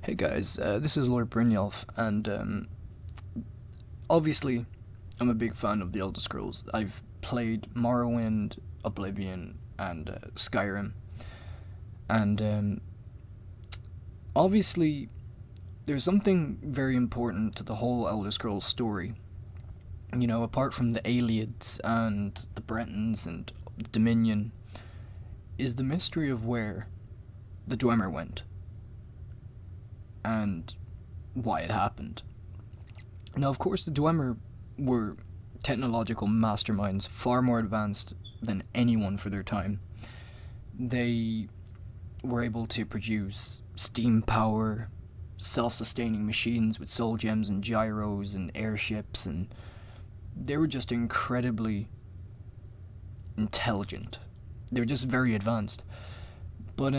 Hey guys, this is Lord Brynjolf, and obviously I'm a big fan of the Elder Scrolls. I've played Morrowind, Oblivion, and Skyrim, and obviously there's something very important to the whole Elder Scrolls story. You know, apart from the Ayleids and the Bretons and the Dominion, is the mystery of where the Dwemer went and why it happened. Now, of course, the Dwemer were technological masterminds, far more advanced than anyone for their time. They were able to produce steam power, self-sustaining machines with soul gems and gyros and airships, and they were just incredibly intelligent. They were just very advanced. But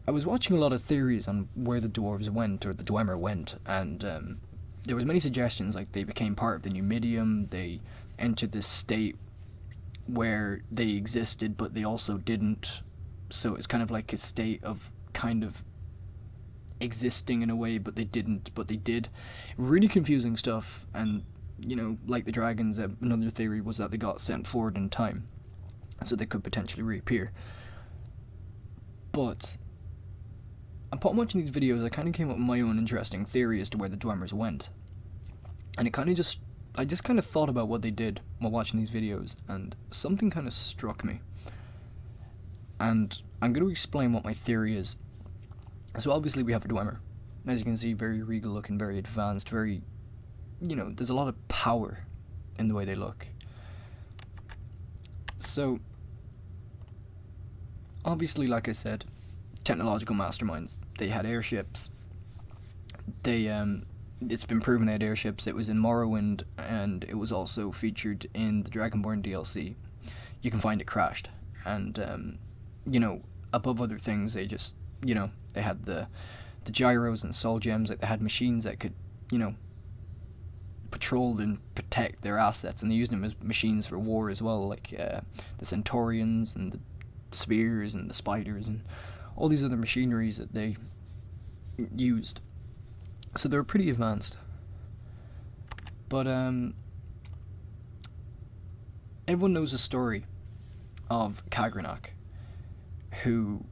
I was watching a lot of theories on where the dwarves went, or the Dwemer went, and there was many suggestions, like they became part of the Numidium, they entered this state where they existed but they also didn't, so it's kind of like a state of kind of existing in a way, but they didn't, but they did. Really confusing stuff, and you know, like the dragons, another theory was that they got sent forward in time, so they could potentially reappear. But upon watching these videos, I kind of came up with my own interesting theory as to where the Dwemers went. And I just kind of thought about what they did while watching these videos, and something kind of struck me. And I'm going to explain what my theory is. So obviously we have a Dwemer. As you can see, very regal looking, very advanced, very, you know, there's a lot of power in the way they look. So, obviously, like I said, technological masterminds. They had airships. It's been proven they had airships. It was in Morrowind, and it was also featured in the Dragonborn DLC. You can find it crashed, and you know, above other things, they just, you know, they had the gyros and soul gems. Like they had machines that could, you know, patrol and protect their assets, and they used them as machines for war as well, like the Centaurians and the spheres and the spiders and all these other machineries that they used. So they were pretty advanced. But everyone knows the story of Kagranok, who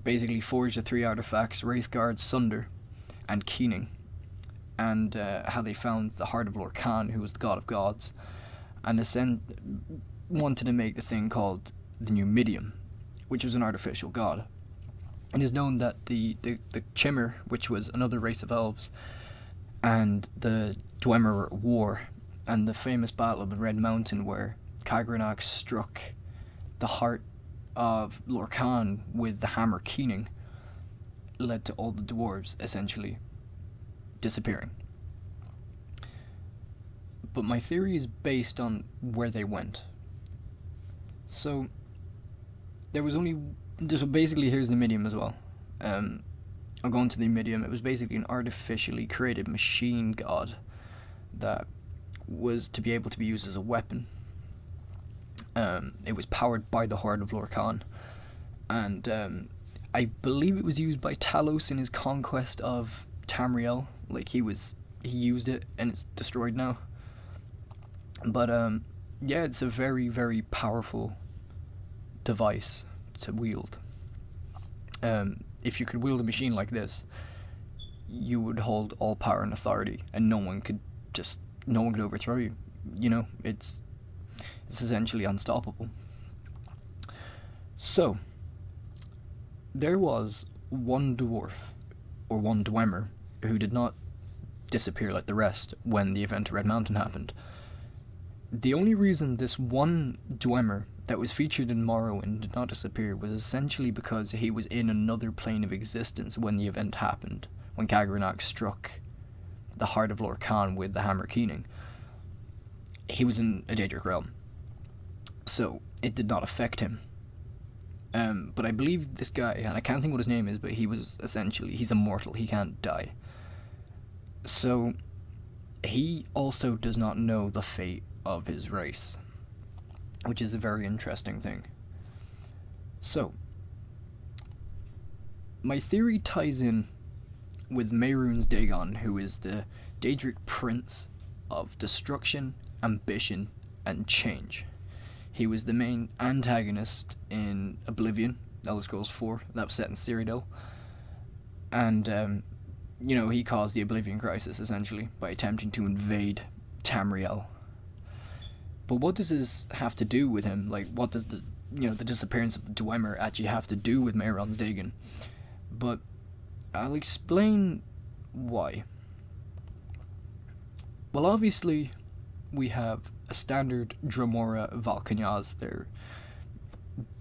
basically forged the three artifacts, Wraithguard, Sunder, and Keening, and how they found the heart of Lorkhan, who was the god of gods, and wanted to make the thing called the Numidium, which was an artificial god. It is known that the Chimmer, which was another race of elves, and the Dwemer were at war, and the famous Battle of the Red Mountain, where Kagranok struck the heart of Lorkhan with the hammer Keening, led to all the dwarves essentially disappearing. But my theory is based on where they went. So there was only, so basically here's the Numidium as well. I'll go into the Numidium. It was basically an artificially created machine god that was to be able to be used as a weapon. It was powered by the Heart of Lorkhan, and I believe it was used by Talos in his conquest of Tamriel. Like he used it, and it's destroyed now. But yeah, it's a very, very powerful device to wield. If you could wield a machine like this, you would hold all power and authority, and no one could overthrow you. You know, it's essentially unstoppable. So there was one dwarf, or one Dwemer, who did not disappear like the rest when the event at Red Mountain happened. The only reason this one Dwemer that was featured in Morrowind did not disappear was essentially because he was in another plane of existence when the event happened, when Kagranok struck the heart of Lorkhan with the hammer Keening. He was in a Daedric realm, so it did not affect him. But I believe this guy, and I can't think what his name is, but he's immortal, he can't die. So he also does not know the fate of his race, which is a very interesting thing. So, my theory ties in with Mehrunes Dagon, who is the Daedric prince of destruction, ambition, and change. He was the main antagonist in Oblivion, Elder Scrolls 4, that was set in Cyrodiil. And, he caused the Oblivion Crisis, essentially, by attempting to invade Tamriel. But what does this have to do with him? Like, what does the disappearance of the Dwemer actually have to do with Mehrunes Dagon? But I'll explain why. Well, obviously, we have a standard Dromora Valkanyaz. They're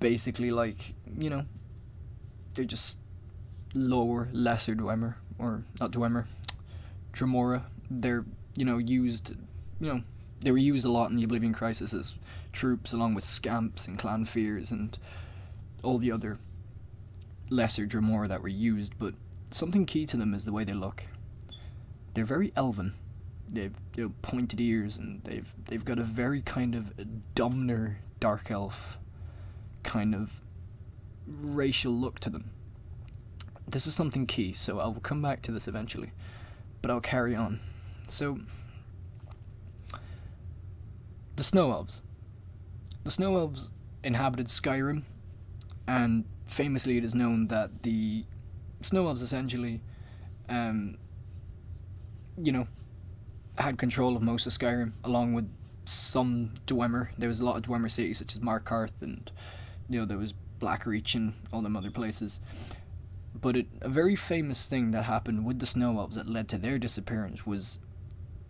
basically like, they're just lesser Dwemer, or not Dwemer, Dromora. They're, used, they were used a lot in the Oblivion Crisis as troops, along with Scamps and Clan Fears and all the other lesser Dromora that were used, but something key to them is the way they look. They're very elven. They've pointed ears, and they've got a very kind of Domner dark elf kind of racial look to them. This is something key, so I'll come back to this eventually, but I'll carry on. So, the Snow Elves. The Snow Elves inhabited Skyrim, and famously it is known that the Snow Elves essentially, had control of most of Skyrim, along with some Dwemer. There was a lot of Dwemer cities, such as Markarth, and, there was Blackreach and all them other places. But a very famous thing that happened with the Snow Elves that led to their disappearance was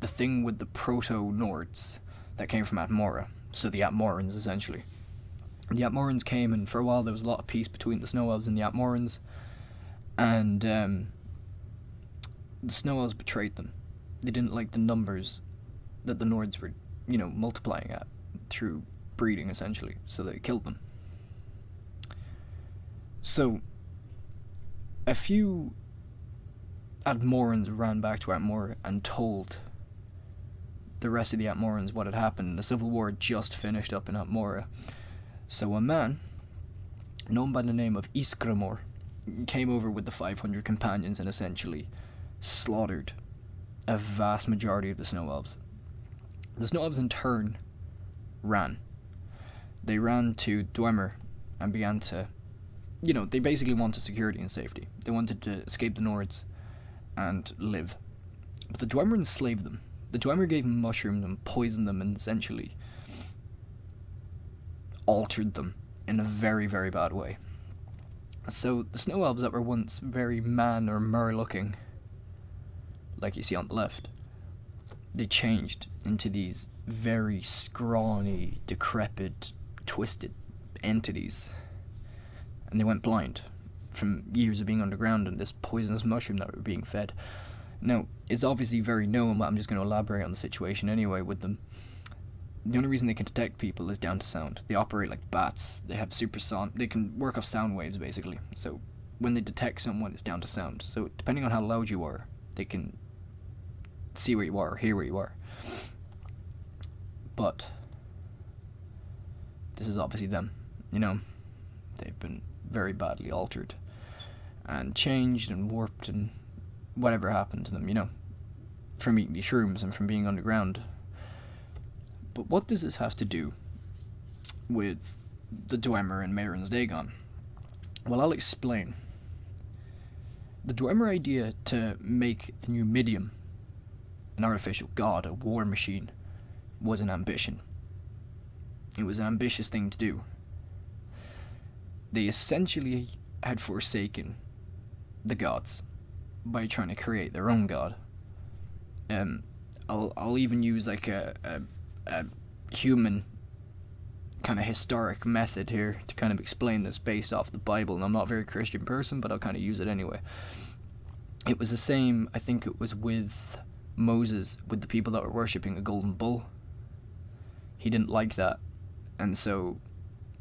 the thing with the Proto-Nords that came from Atmora. So the Atmorans, essentially. The Atmorans came, and for a while there was a lot of peace between the Snow Elves and the Atmorans. And the Snow Elves betrayed them. They didn't like the numbers that the Nords were, multiplying at through breeding, essentially. So they killed them. So, a few Atmorans ran back to Atmora and told the rest of the Atmorans what had happened. The civil war had just finished up in Atmora. So a man, known by the name of Iskramor, came over with the 500 companions and essentially slaughtered a vast majority of the Snow Elves. The Snow Elves in turn ran. They ran to Dwemer and began to, they basically wanted security and safety. They wanted to escape the Nords and live. But the Dwemer enslaved them. The Dwemer gave them mushrooms and poisoned them and essentially altered them in a very, very bad way. So the Snow Elves that were once very man or mer looking, like you see on the left, they changed into these very scrawny, decrepit, twisted entities. And they went blind from years of being underground and this poisonous mushroom that were being fed. Now, it's obviously very known, but I'm just going to elaborate on the situation anyway with them. The only reason they can detect people is down to sound. They operate like bats. They have they can work off sound waves, basically. So when they detect someone, it's down to sound. So depending on how loud you are, they can see where you are or hear where you are. But this is obviously them, They've been very badly altered and changed and warped and whatever happened to them, from eating these shrooms and from being underground. But what does this have to do with the Dwemer and Mehrunes Dagon? Well, I'll explain. The Dwemer idea to make the new Midium an artificial god, a war machine, was an ambition. It was an ambitious thing to do. They essentially had forsaken the gods by trying to create their own god. I'll even use like a human kind of historic method here to kind of explain this based off the Bible, and I'm not a very Christian person, but I'll kind of use it anyway. It was the same, I think it was with Moses, with the people that were worshipping a golden bull. He didn't like that, and so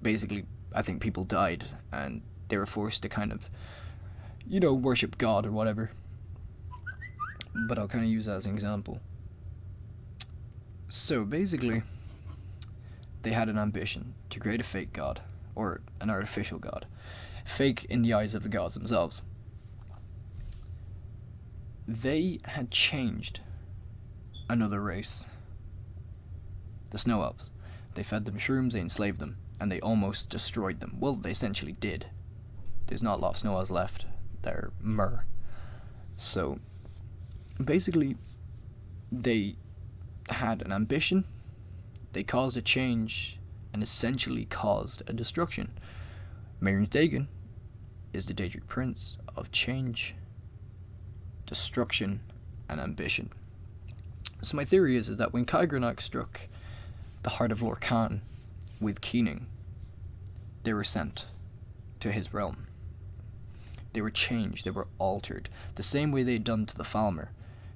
basically I think people died and they were forced to kind of, worship God or whatever. But I'll kind of use that as an example. So basically, they had an ambition to create a fake god, or an artificial god. Fake in the eyes of the gods themselves. they had changed another race, the Snow Elves. They fed them shrooms, they enslaved them, and they almost destroyed them. Well, they essentially did. There's not a lot of Snow Elves left. They're mer. So, basically, they had an ambition, they caused a change, and essentially caused a destruction. Miriam Dagan is the Daedric Prince of change, destruction, and ambition. So my theory is that when Kygranok struck the heart of Lorkhan with Keening, they were sent to his realm. They were changed, they were altered, the same way they'd done to the Falmer.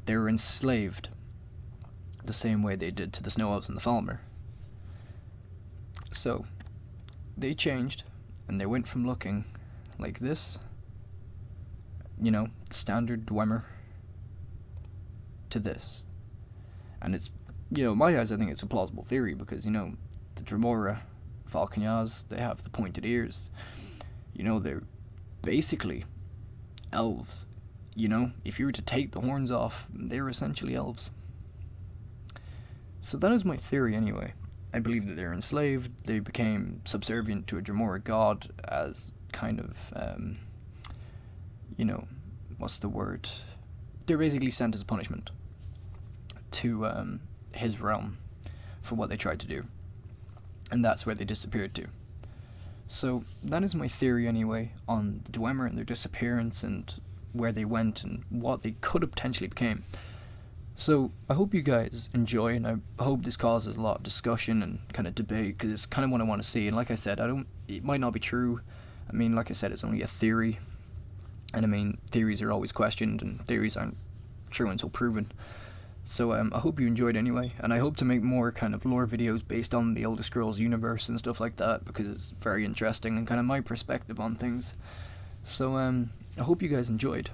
They were enslaved, the same way they did to the Snow Elves and the Falmer. So, they changed, and they went from looking like this, standard Dwemer, to this. And it's, in my eyes, I think it's a plausible theory because, the Dremora Falconyas, they have the pointed ears. They're basically elves. If you were to take the horns off, they're essentially elves. So that is my theory anyway. I believe that they're enslaved, they became subservient to a Dremora god as kind of, what's the word? They're basically sent as a punishment to his realm for what they tried to do. And that's where they disappeared to. So that is my theory anyway on the Dwemer and their disappearance and where they went and what they could have potentially became. So I hope you guys enjoy, and I hope this causes a lot of discussion and kind of debate, because it's kind of what I want to see. And like I said, it might not be true. I mean, like I said, it's only a theory, and I mean, theories are always questioned, and theories aren't true until proven. So I hope you enjoyed anyway, and I hope to make more kind of lore videos based on the Elder Scrolls universe and stuff like that, because it's very interesting and kind of my perspective on things. So I hope you guys enjoyed.